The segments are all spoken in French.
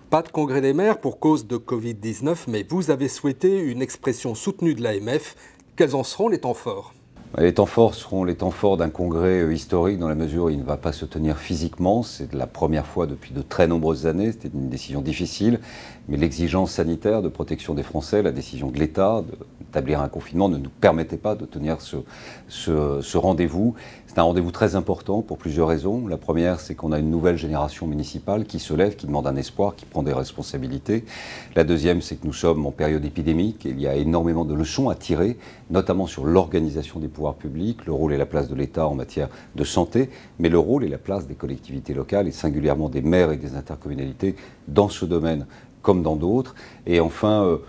Pas de congrès des maires pour cause de Covid-19, mais vous avez souhaité une expression soutenue de l'AMF. Quels en seront les temps forts ? Les temps forts seront les temps forts d'un congrès historique dans la mesure où il ne va pas se tenir physiquement. C'est la première fois depuis de très nombreuses années. C'était une décision difficile, mais l'exigence sanitaire de protection des Français, la décision de l'État d'établir un confinement ne nous permettait pas de tenir ce rendez-vous. C'est un rendez-vous très important pour plusieurs raisons. La première, c'est qu'on a une nouvelle génération municipale qui se lève, qui demande un espoir, qui prend des responsabilités. La deuxième, c'est que nous sommes en période épidémique et il y a énormément de leçons à tirer, notamment sur l'organisation des pouvoirs publics, le rôle et la place de l'État en matière de santé, mais le rôle et la place des collectivités locales et singulièrement des maires et des intercommunalités dans ce domaine comme dans d'autres. Et enfin,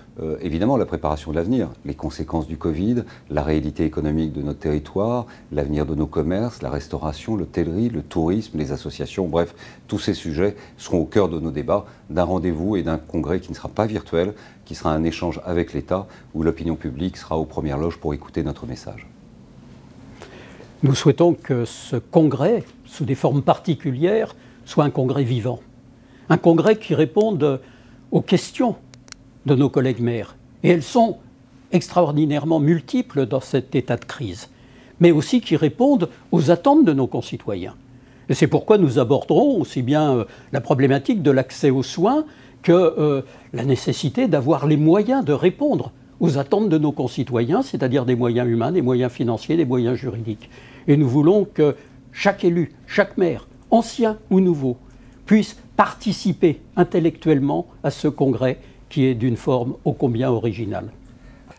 évidemment, la préparation de l'avenir, les conséquences du Covid, la réalité économique de notre territoire, l'avenir de nos commerces, la restauration, l'hôtellerie, le tourisme, les associations, bref, tous ces sujets seront au cœur de nos débats, d'un rendez-vous et d'un congrès qui ne sera pas virtuel, qui sera un échange avec l'État, où l'opinion publique sera aux premières loges pour écouter notre message. Nous souhaitons que ce congrès, sous des formes particulières, soit un congrès vivant. Un congrès qui réponde aux questions de nos collègues maires. Et elles sont extraordinairement multiples dans cet état de crise, mais aussi qui répondent aux attentes de nos concitoyens. Et c'est pourquoi nous aborderons aussi bien la problématique de l'accès aux soins que la nécessité d'avoir les moyens de répondre aux attentes de nos concitoyens, c'est-à-dire des moyens humains, des moyens financiers, des moyens juridiques. Et nous voulons que chaque élu, chaque maire, ancien ou nouveau, puisse participer intellectuellement à ce congrès qui est d'une forme ô combien originale.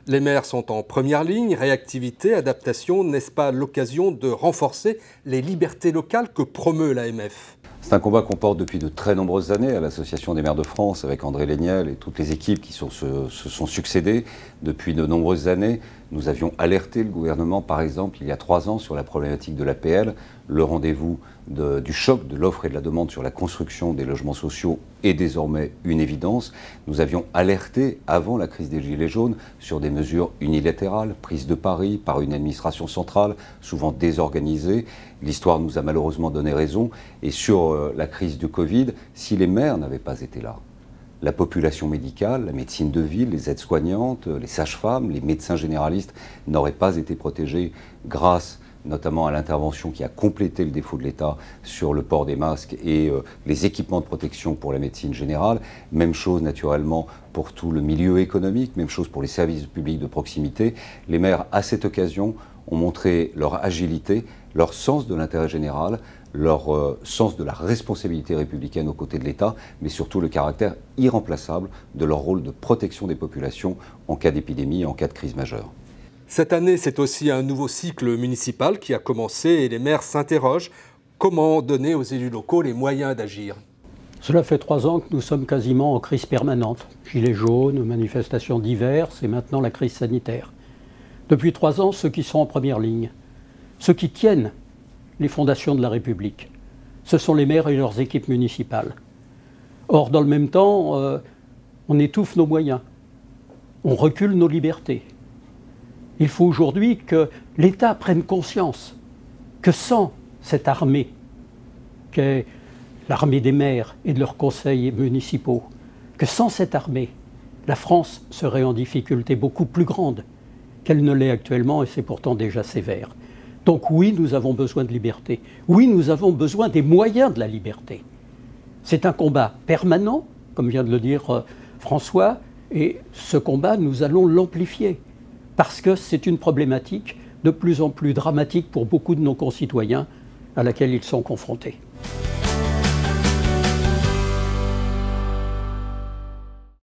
Les maires sont en première ligne, réactivité, adaptation, n'est-ce pas l'occasion de renforcer les libertés locales que promeut l'AMF ? C'est un combat qu'on porte depuis de très nombreuses années à l'Association des maires de France, avec André Léniel et toutes les équipes qui se sont succédées depuis de nombreuses années. Nous avions alerté le gouvernement, par exemple, il y a 3 ans, sur la problématique de l'APL. Le rendez-vous du choc de l'offre et de la demande sur la construction des logements sociaux est désormais une évidence. Nous avions alerté, avant la crise des Gilets jaunes, sur des mesures unilatérales, prises de Paris par une administration centrale, souvent désorganisée. L'histoire nous a malheureusement donné raison. Et sur la crise du Covid, si les maires n'avaient pas été là, la population médicale, la médecine de ville, les aides-soignantes, les sages-femmes, les médecins généralistes n'auraient pas été protégés grâce notamment à l'intervention qui a complété le défaut de l'État sur le port des masques et les équipements de protection pour la médecine générale. Même chose naturellement pour tout le milieu économique, même chose pour les services publics de proximité. Les maires, à cette occasion, ont montré leur agilité, leur sens de l'intérêt général, leur sens de la responsabilité républicaine aux côtés de l'État, mais surtout le caractère irremplaçable de leur rôle de protection des populations en cas d'épidémie et en cas de crise majeure. Cette année, c'est aussi un nouveau cycle municipal qui a commencé et les maires s'interrogent. Comment donner aux élus locaux les moyens d'agir ? Cela fait 3 ans que nous sommes quasiment en crise permanente. Gilets jaunes, manifestations diverses et maintenant la crise sanitaire. Depuis 3 ans, ceux qui sont en première ligne, ceux qui tiennent les fondations de la République, ce sont les maires et leurs équipes municipales. Or, dans le même temps, on étouffe nos moyens, on recule nos libertés. Il faut aujourd'hui que l'État prenne conscience que sans cette armée, qu'est l'armée des maires et de leurs conseils municipaux, que sans cette armée, la France serait en difficulté beaucoup plus grande qu'elle ne l'est actuellement, et c'est pourtant déjà sévère. Donc oui, nous avons besoin de liberté. Oui, nous avons besoin des moyens de la liberté. C'est un combat permanent, comme vient de le dire François, et ce combat, nous allons l'amplifier. Parce que c'est une problématique de plus en plus dramatique pour beaucoup de nos concitoyens à laquelle ils sont confrontés.